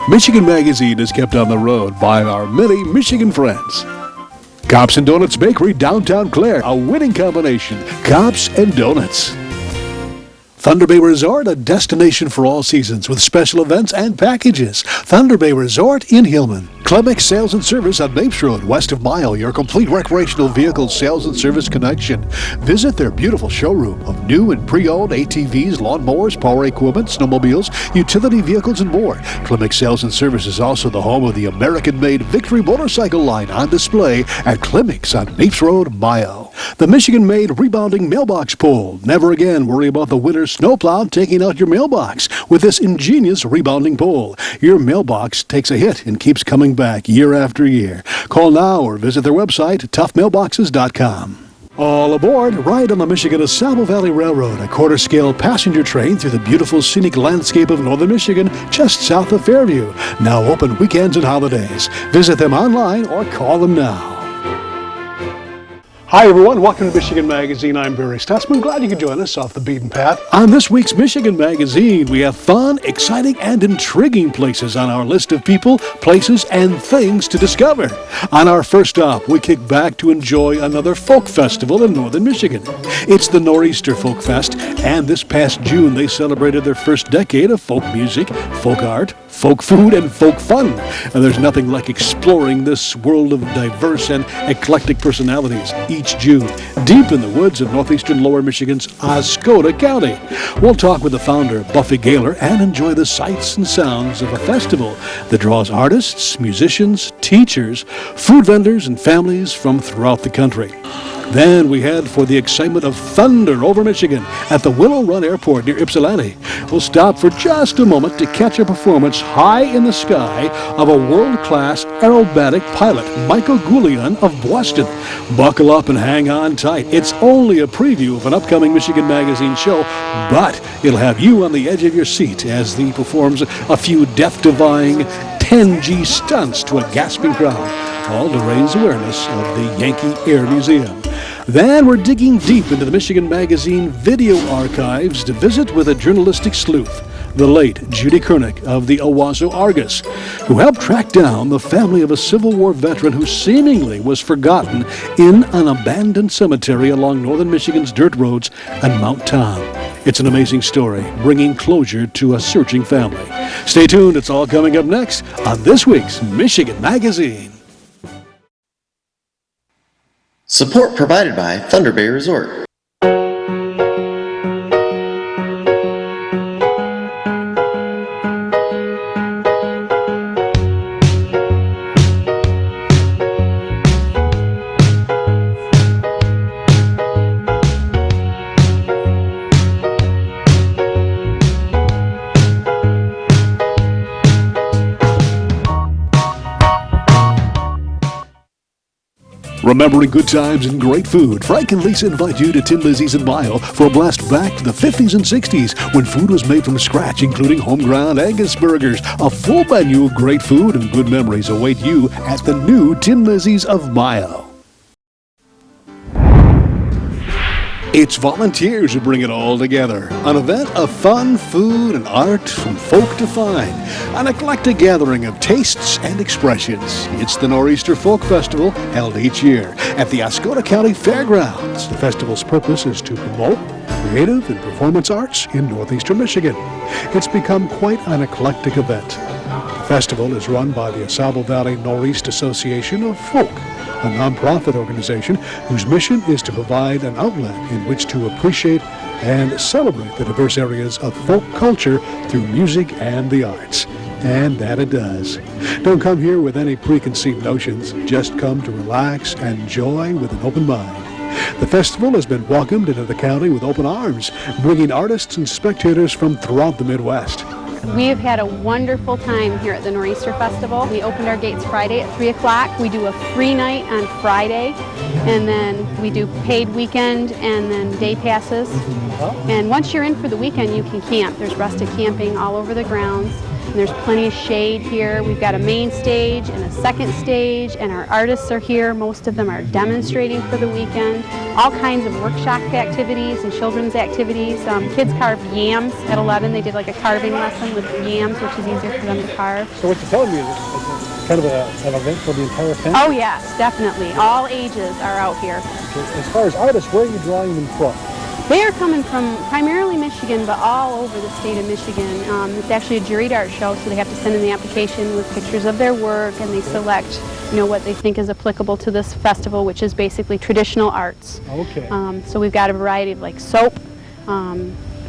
Michigan Magazine is kept on the road by our many Michigan friends. Cops and Donuts Bakery, downtown Clare, a winning combination. Cops and Donuts. Thunder Bay Resort, a destination for all seasons with special events and packages. Thunder Bay Resort in Hillman. Clemix Sales and Service on Mapes Road, west of Mile, your complete recreational vehicle sales and service connection. Visit their beautiful showroom of new and pre-owned ATVs, lawnmowers, power equipment, snowmobiles, utility vehicles, and more. Clemix Sales and Service is also the home of the American-made Victory motorcycle line on display at Clemix on Mapes Road, Mile. The Michigan-made rebounding mailbox pole. Never again worry about the winter snowplow taking out your mailbox with this ingenious rebounding pole. Your mailbox takes a hit and keeps coming back year after year. Call now or visit their website, toughmailboxes.com. All aboard, ride on the Michigan DeSable Valley Railroad, a quarter-scale passenger train through the beautiful scenic landscape of northern Michigan, just south of Fairview. Now open weekends and holidays. Visit them online or call them now. Hi everyone, welcome to Michigan Magazine. I'm Barry Stutzman. Glad you could join us off the beaten path. On this week's Michigan Magazine, we have fun, exciting, and intriguing places on our list of people, places, and things to discover. On our first stop, we kick back to enjoy another folk festival in northern Michigan. It's the Noreast'r Folk Fest, and this past June they celebrated their first decade of folk music, folk art, folk food, and folk fun. And there's nothing like exploring this world of diverse and eclectic personalities each June, deep in the woods of northeastern lower Michigan's Oscoda County. We'll talk with the founder, Buffy Gaylor, and enjoy the sights and sounds of a festival that draws artists, musicians, teachers, food vendors, and families from throughout the country. Then we head for the excitement of thunder over Michigan at the Willow Run Airport near Ypsilanti. We'll stop for just a moment to catch a performance high in the sky of a world-class aerobatic pilot, Michael Goulian of Boston. Buckle up and hang on tight. It's only a preview of an upcoming Michigan Magazine show, but it'll have you on the edge of your seat as he performs a few death-defying 10G stunts to a gasping crowd, all to raise awareness of the Yankee Air Museum. Then we're digging deep into the Michigan Magazine video archives to visit with a journalistic sleuth, the late Judy Kernick of the Owasso Argus, who helped track down the family of a Civil War veteran who seemingly was forgotten in an abandoned cemetery along northern Michigan's dirt roads and Mount Tom. It's an amazing story, bringing closure to a searching family. Stay tuned, it's all coming up next on this week's Michigan Magazine. Support provided by Thunder Bay Resort. Remembering good times and great food, Frank and Lisa invite you to Tin Lizzie's in Mile for a blast back to the 50s and 60s when food was made from scratch, including home-ground Angus burgers. A full menu of great food and good memories await you at the new Tin Lizzie's of Mile. It's volunteers who bring it all together. An event of fun, food, and art from folk to fine. An eclectic gathering of tastes and expressions. It's the Noreast'r Folk Festival, held each year at the Oscoda County Fairgrounds. The festival's purpose is to promote creative and performance arts in northeastern Michigan. It's become quite an eclectic event. The festival is run by the DeSable Valley Noreast Association of Folk, a nonprofit organization whose mission is to provide an outlet in which to appreciate and celebrate the diverse areas of folk culture through music and the arts. And that it does. Don't come here with any preconceived notions. Just come to relax and enjoy with an open mind. The festival has been welcomed into the county with open arms, bringing artists and spectators from throughout the Midwest. We have had a wonderful time here at the Noreast'r Festival. We opened our gates Friday at 3 o'clock. We do a free night on Friday, and then we do paid weekend and then day passes. And once you're in for the weekend, you can camp. There's rustic camping all over the grounds. And there's plenty of shade here. We've got a main stage and a second stage, and our artists are here. Most of them are demonstrating for the weekend. All kinds of workshop activities and children's activities. Kids carved yams at 11. They did like a carving lesson with yams, which is easier for them to carve. So what you're telling me is it's kind of an event for the entire family? Oh yes, definitely. All ages are out here. As far as artists, where are you drawing them from? They are coming from primarily Michigan, but all over the state of Michigan. It's actually a juried art show, so they have to send in the application with pictures of their work, and they select, you know, what they think is applicable to this festival, which is basically traditional arts. Okay. So we've got a variety of like soap.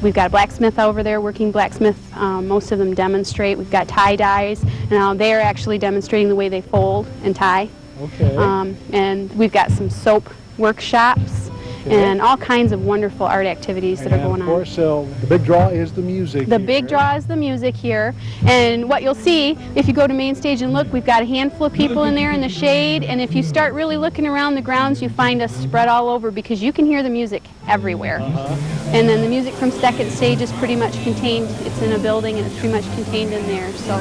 We've got a blacksmith over there, working blacksmith. Most of them demonstrate. We've got tie-dyes. Now they are actually demonstrating the way they fold and tie. Okay. And we've got some soap workshops. And all kinds of wonderful art activities that are going on. Of course, the big draw is the music. The big draw is the music here. And what you'll see, if you go to main stage and look, we've got a handful of people in there in the shade. And if you start really looking around the grounds, you find us spread all over because you can hear the music everywhere. And then the music from second stage is pretty much contained. It's in a building and it's pretty much contained in there. So.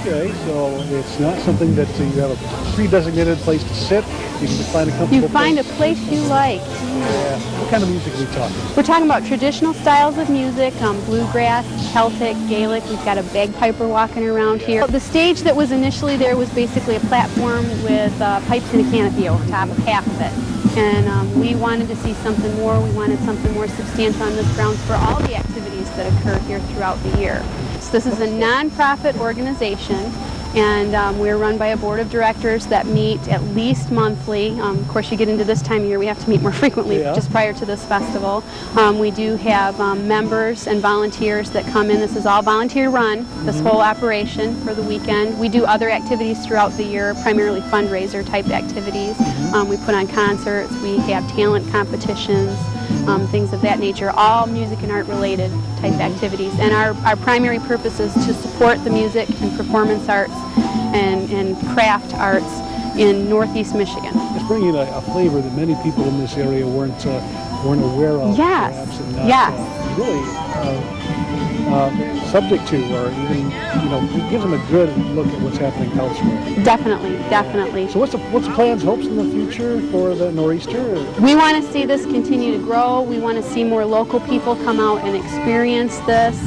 Okay, so it's not something that you have a pre-designated place to sit. You can just find a comfortable You find a place you like. Yeah. What kind of music are we talking? We're talking about traditional styles of music, bluegrass, Celtic, Gaelic. We've got a bagpiper walking around here. The stage that was initially there was basically a platform with pipes and a canopy over top of half of it. And we wanted to see something more. We wanted something more substantial on this grounds for all the activities that occur here throughout the year. So this is a non-profit organization. And we're run by a board of directors that meet at least monthly. Of course, you get into this time of year, we have to meet more frequently just prior to this festival. We do have members and volunteers that come in. This is all volunteer run, this whole operation for the weekend. We do other activities throughout the year, primarily fundraiser type activities. We put on concerts, we have talent competitions, things of that nature, all music and art related type activities. And our primary purpose is to support the music and performance arts and craft arts in Northeast Michigan. It's bringing a flavor that many people in this area weren't aware of. Yes, perhaps, and not, yes. Really subject to, or even, you know, it gives them a good look at what's happening elsewhere. Definitely, definitely. So what's the plans, hopes in the future for the Noreast'r? We want to see this continue to grow. We want to see more local people come out and experience this.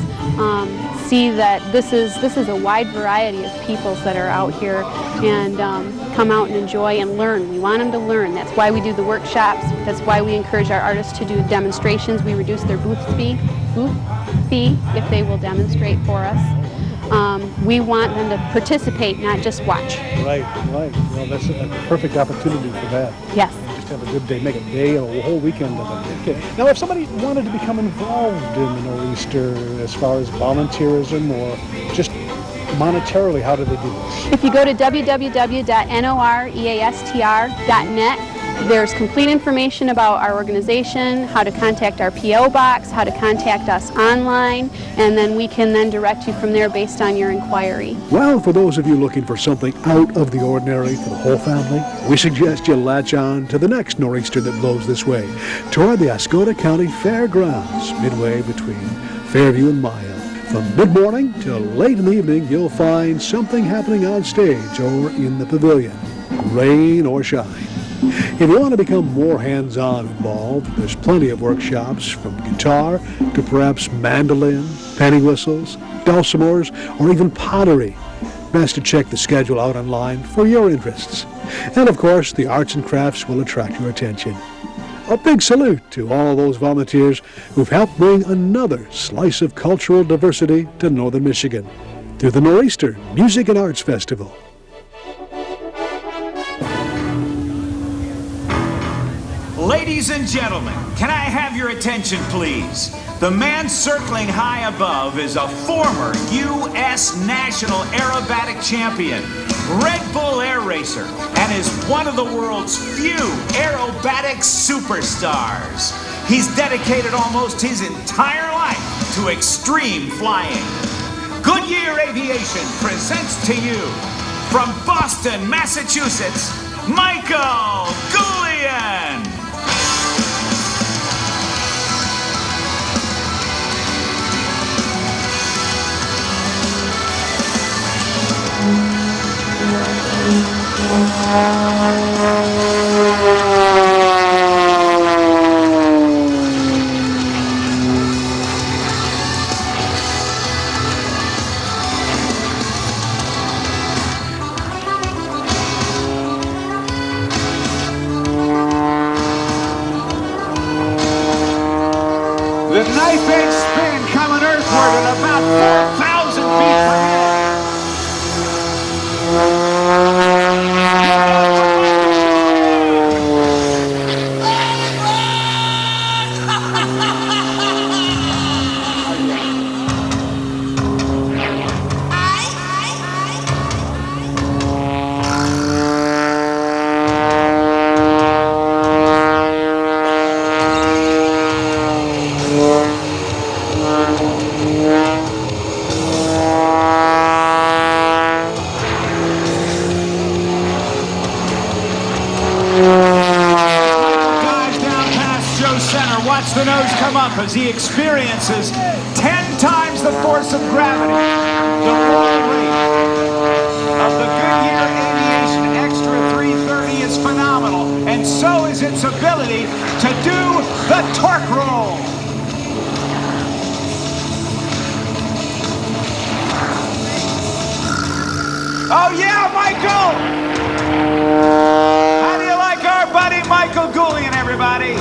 See that this is a wide variety of peoples that are out here and come out and enjoy and learn. We want them to learn. That's why we do the workshops. That's why we encourage our artists to do demonstrations. We reduce their booth fee if they will demonstrate for us. We want them to participate, not just watch. Right. Well, that's a perfect opportunity for that. Yes. Just have a good day, make a day and a whole weekend of it. Okay. Now, if somebody wanted to become involved in the Noreast'r as far as volunteerism or just monetarily, how do they do this? If you go to www.noreastr.net, there's complete information about our organization, how to contact our P.O. box, how to contact us online, and then we can then direct you from there based on your inquiry. Well, for those of you looking for something out of the ordinary for the whole family, we suggest you latch on to the next Noreast'r that blows this way, toward the Ascota County Fairgrounds, midway between Fairview and Mile. From mid-morning till late in the evening, you'll find something happening on stage or in the pavilion, rain or shine. If you want to become more hands-on involved, there's plenty of workshops from guitar to perhaps mandolin, penny whistles, dulcimers, or even pottery. Best to check the schedule out online for your interests. And of course, the arts and crafts will attract your attention. A big salute to all those volunteers who've helped bring another slice of cultural diversity to northern Michigan through the Noreast'r Music and Arts Festival. Ladies and gentlemen, can I have your attention, please? The man circling high above is a former U.S. National Aerobatic Champion, Red Bull Air Racer, and is one of the world's few aerobatic superstars. He's dedicated almost his entire life to extreme flying. Goodyear Aviation presents to you, from Boston, Massachusetts, Michael Goulian. The knife-edge spin coming earthward at about 4,000 feet per minute. Watch the nose come up as he experiences 10 times the force of gravity. The roll rate of the Goodyear Aviation Extra 330 is phenomenal, and so is its ability to do the torque roll. Oh yeah, Michael! How do you like our buddy Michael Goulian, everybody?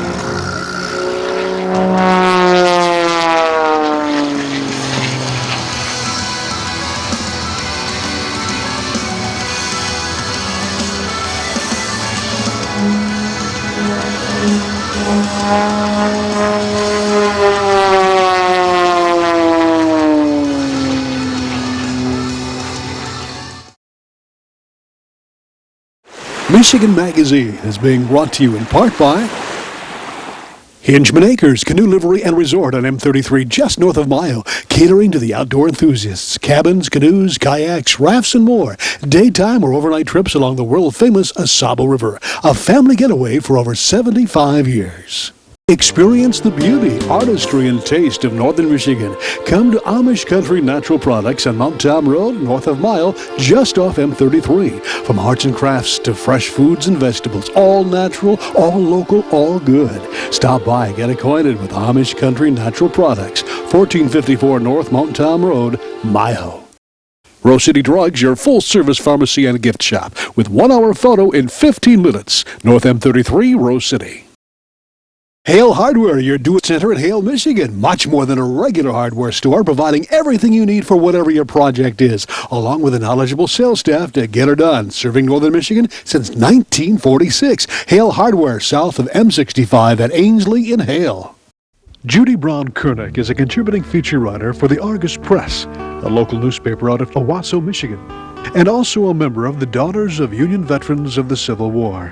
Michigan Magazine is being brought to you in part by Hingeman Acres Canoe Livery and Resort on M33 just north of Mayo, catering to the outdoor enthusiasts. Cabins, canoes, kayaks, rafts, and more. Daytime or overnight trips along the world-famous Asabo River. A family getaway for over 75 years. Experience the beauty, artistry, and taste of northern Michigan. Come to Amish Country Natural Products on Mount Tom Road, north of Mile, just off M33. From arts and crafts to fresh foods and vegetables, all natural, all local, all good. Stop by and get acquainted with Amish Country Natural Products, 1454 North Mount Tom Road, Mile. Rose City Drugs, your full-service pharmacy and gift shop, with 1-hour photo in 15 minutes. North M33, Rose City. Hale Hardware, your do-it-center in Hale, Michigan. Much more than a regular hardware store, providing everything you need for whatever your project is, along with a knowledgeable sales staff to get her done. Serving northern Michigan since 1946. Hale Hardware, south of M65 at Ainsley in Hale. Judy Brown Kernick is a contributing feature writer for the Argus Press, a local newspaper out of Owasso, Michigan, and also a member of the Daughters of Union Veterans of the Civil War.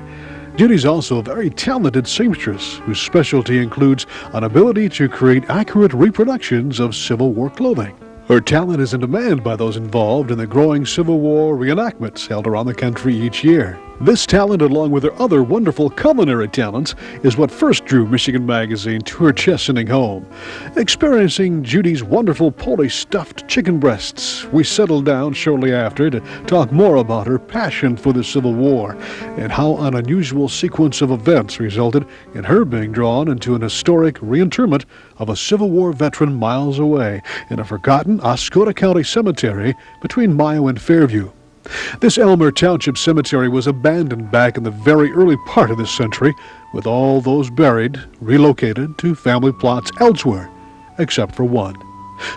Judy's also a very talented seamstress whose specialty includes an ability to create accurate reproductions of Civil War clothing. Her talent is in demand by those involved in the growing Civil War reenactments held around the country each year. This talent, along with her other wonderful culinary talents, is what first drew Michigan Magazine to her Chesaning home. Experiencing Judy's wonderful Polish stuffed chicken breasts, we settled down shortly after to talk more about her passion for the Civil War and how an unusual sequence of events resulted in her being drawn into an historic reinterment of a Civil War veteran miles away in a forgotten Oscoda County cemetery between Mayo and Fairview. This Elmer Township cemetery was abandoned back in the very early part of this century, with all those buried relocated to family plots elsewhere, except for one.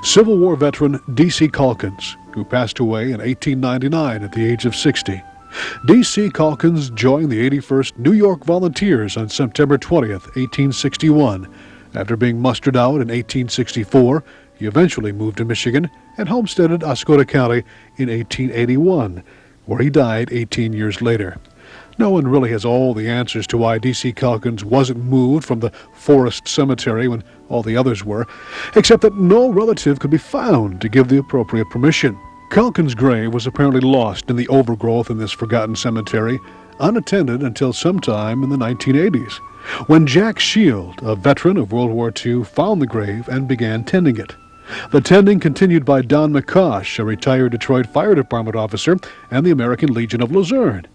Civil War veteran D.C. Calkins, who passed away in 1899 at the age of 60. D.C. Calkins joined the 81st New York Volunteers on September 20th, 1861. After being mustered out in 1864, he eventually moved to Michigan and homesteaded Oscoda County in 1881, where he died 18 years later. No one really has all the answers to why D.C. Calkins wasn't moved from the Forest Cemetery when all the others were, except that no relative could be found to give the appropriate permission. Calkins' grave was apparently lost in the overgrowth in this forgotten cemetery, unattended until sometime in the 1980s, when Jack Shield, a veteran of World War II, found the grave and began tending it. The tending continued by Don McCosh, a retired Detroit Fire Department officer and the American Legion of Luzerne.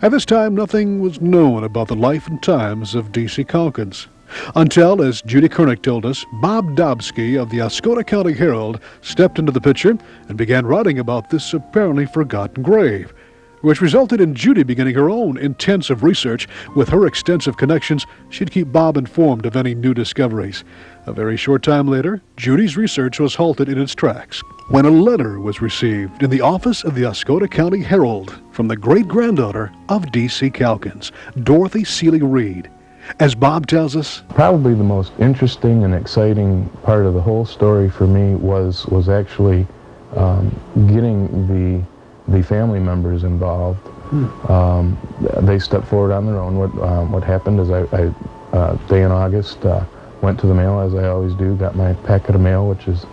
At this time, nothing was known about the life and times of D.C. Calkins, until, as Judy Koenig told us, Bob Dobsky of the Oscoda County Herald stepped into the picture and began writing about this apparently forgotten grave, which resulted in Judy beginning her own intensive research. With her extensive connections, she'd keep Bob informed of any new discoveries. A very short time later, Judy's research was halted in its tracks when a letter was received in the office of the Oscoda County Herald from the great-granddaughter of D.C. Calkins, Dorothy Seeley Reed. As Bob tells us, probably the most interesting and exciting part of the whole story for me was actually getting the family members involved. They stepped forward on their own. What happened is I day in August, went to the mail, as I always do, got my packet of mail, which is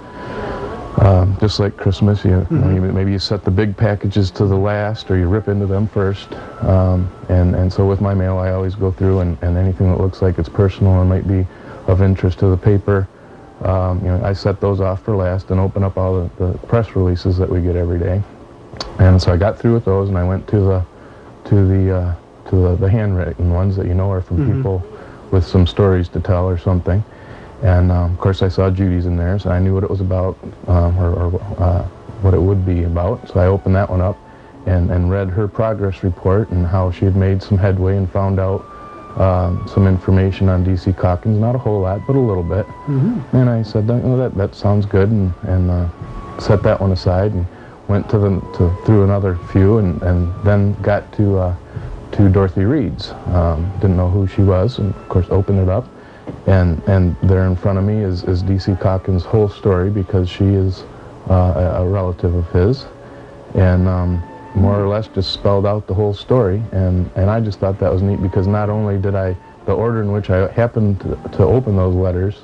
just like Christmas. Maybe you set the big packages to the last, or you rip into them first. And so with my mail, I always go through and anything that looks like it's personal and might be of interest to the paper, I set those off for last and open up all the press releases that we get every day. And so I got through with those, and I went to the handwritten ones that are from people with some stories to tell or something. And of course I saw Judy's in there, so I knew what it was about, or what it would be about. So I opened that one up and read her progress report and how she had made some headway and found out some information on D.C. Calkins. Not a whole lot, but a little bit. And I said, that sounds good, and set that one aside and went through another few, and then got to Dorothy Reed's. Didn't know who she was, and of course opened it up, and there in front of me is D.C. Calkins' whole story, because she is a relative of his, and more or less just spelled out the whole story, and I just thought that was neat, because not only did the order in which I happened to open those letters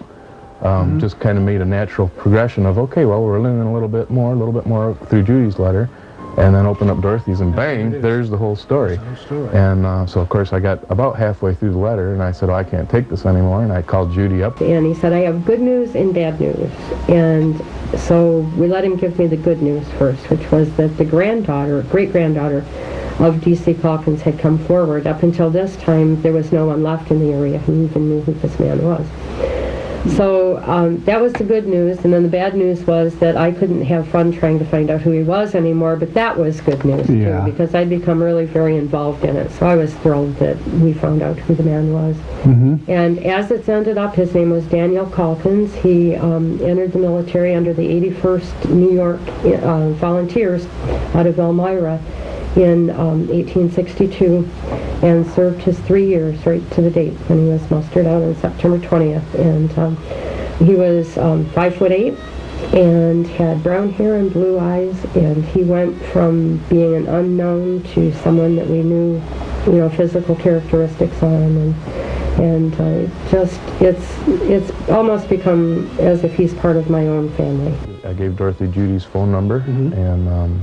just kind of made a natural progression of, okay, well, we're learning a little bit more through Judy's letter, and then open up Dorothy's, and bang, there's the whole story. And so, of course, I got about halfway through the letter, and I said, I can't take this anymore, and I called Judy up. And he said, I have good news and bad news. And so we let him give me the good news first, which was that the great-granddaughter of D.C. Calkins had come forward. Up until this time, there was no one left in the area who even knew who this man was. So that was the good news, and then the bad news was that I couldn't have fun trying to find out who he was anymore, but that was good news too, because I'd become really very involved in it. So I was thrilled that we found out who the man was. And as it's ended up, his name was Daniel Calkins. He entered the military under the 81st New York Volunteers out of Elmira in 1862, and served his 3 years right to the date when he was mustered out on September 20th. And he was 5'8", and had brown hair and blue eyes, and he went from being an unknown to someone that we knew, physical characteristics on, and just it's almost become as if he's part of my own family. I gave Dorothy Judy's phone number, and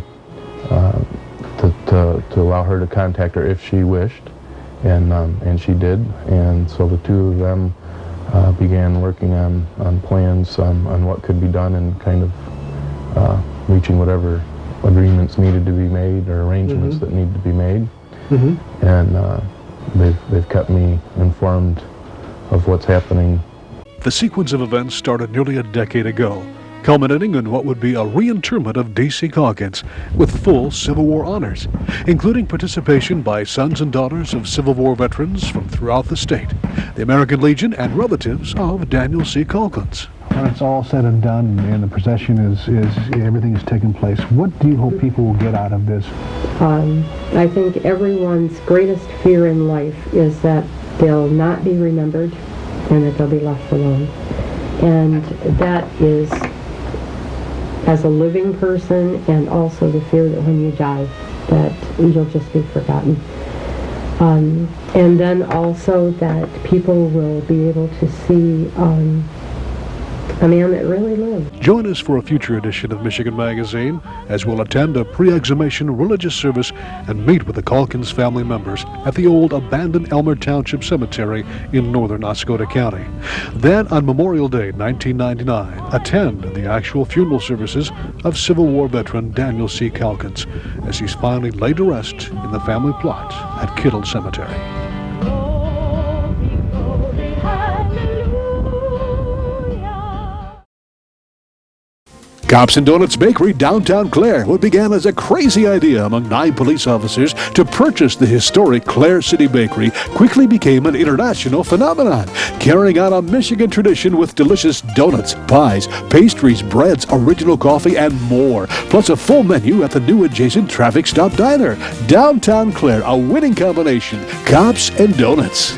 to allow her to contact her if she wished, and she did, and so the two of them began working on plans on what could be done, and kind of reaching whatever agreements needed to be made, or arrangements that needed to be made, and they've kept me informed of what's happening. the sequence of events started nearly a decade ago, culminating in what would be a re-interment of D.C. Calkins with full Civil War honors, including participation by sons and daughters of Civil War veterans from throughout the state, the American Legion, and relatives of Daniel C. Calkins. When it's all said and done and the procession is everything is taking place, what do you hope people will get out of this? I think everyone's greatest fear in life is that they'll not be remembered and that they'll be left alone. And that is, as a living person, and also the fear that when you die, that you'll just be forgotten. And then also that people will be able to see a man that really lived. Join us for a future edition of Michigan Magazine as we'll attend a pre-exhumation religious service and meet with the Calkins family members at the old abandoned Elmer Township Cemetery in northern Oscoda County. Then on Memorial Day 1999, attend the actual funeral services of Civil War veteran Daniel C. Calkins as he's finally laid to rest in the family plot at Kittle Cemetery. Cops and Donuts Bakery, downtown Clare, what began as a crazy idea among 9 police officers to purchase the historic Clare City Bakery quickly became an international phenomenon, carrying on a Michigan tradition with delicious donuts, pies, pastries, breads, original coffee, and more, plus a full menu at the new adjacent Traffic Stop Diner. Downtown Clare, a winning combination, Cops and Donuts.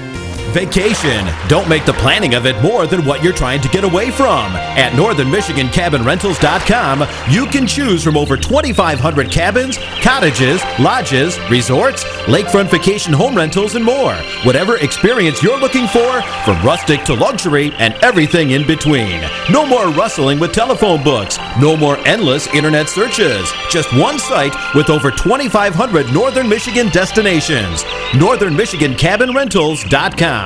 Vacation. Don't make the planning of it more than what you're trying to get away from. At northernmichigancabinrentals.com, you can choose from over 2,500 cabins, cottages, lodges, resorts, lakefront vacation home rentals, and more. Whatever experience you're looking for, from rustic to luxury and everything in between. No more rustling with telephone books. No more endless internet searches. Just one site with over 2,500 Northern Michigan destinations. northernmichigancabinrentals.com.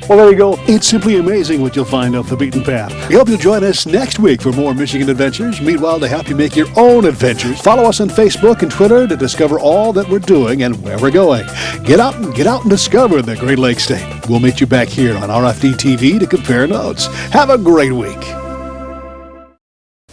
Well, there you go. It's simply amazing what you'll find off the beaten path. We hope you'll join us next week for more Michigan adventures. Meanwhile, to help you make your own adventures, follow us on Facebook and Twitter to discover all that we're doing and where we're going. Get out and discover the Great Lakes State. We'll meet you back here on RFD TV to compare notes. Have a great week.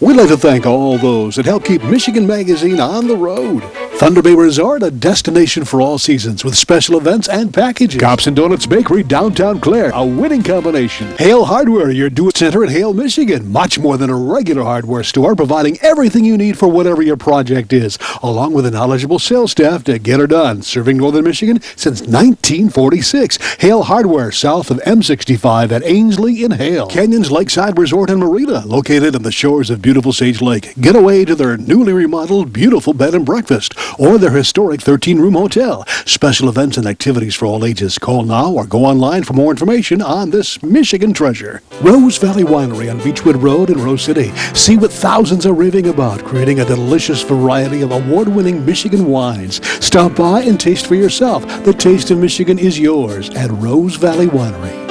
We'd like to thank all those that help keep Michigan Magazine on the road. Thunder Bay Resort, a destination for all seasons with special events and packages. Cops and Donuts Bakery, downtown Clare, a winning combination. Hale Hardware, your do-it-center in Hale, Michigan. Much more than a regular hardware store, providing everything you need for whatever your project is, along with a knowledgeable sales staff to get her done. Serving Northern Michigan since 1946. Hale Hardware, south of M65 at Ainsley in Hale. Canyons Lakeside Resort and Marina, located on the shores of beautiful Sage Lake. Get away to their newly remodeled, beautiful bed and breakfast, or their historic 13-room hotel. Special events and activities for all ages. Call now or go online for more information on this Michigan treasure. Rose Valley Winery on Beechwood Road in Rose City. See what thousands are raving about, creating a delicious variety of award-winning Michigan wines. Stop by and taste for yourself. The taste of Michigan is yours at Rose Valley Winery.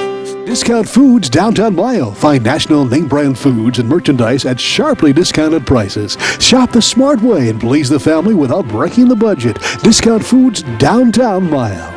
Discount Foods, downtown Mayo. Find national name brand foods and merchandise at sharply discounted prices. Shop the smart way and please the family without breaking the budget. Discount Foods, downtown Mayo.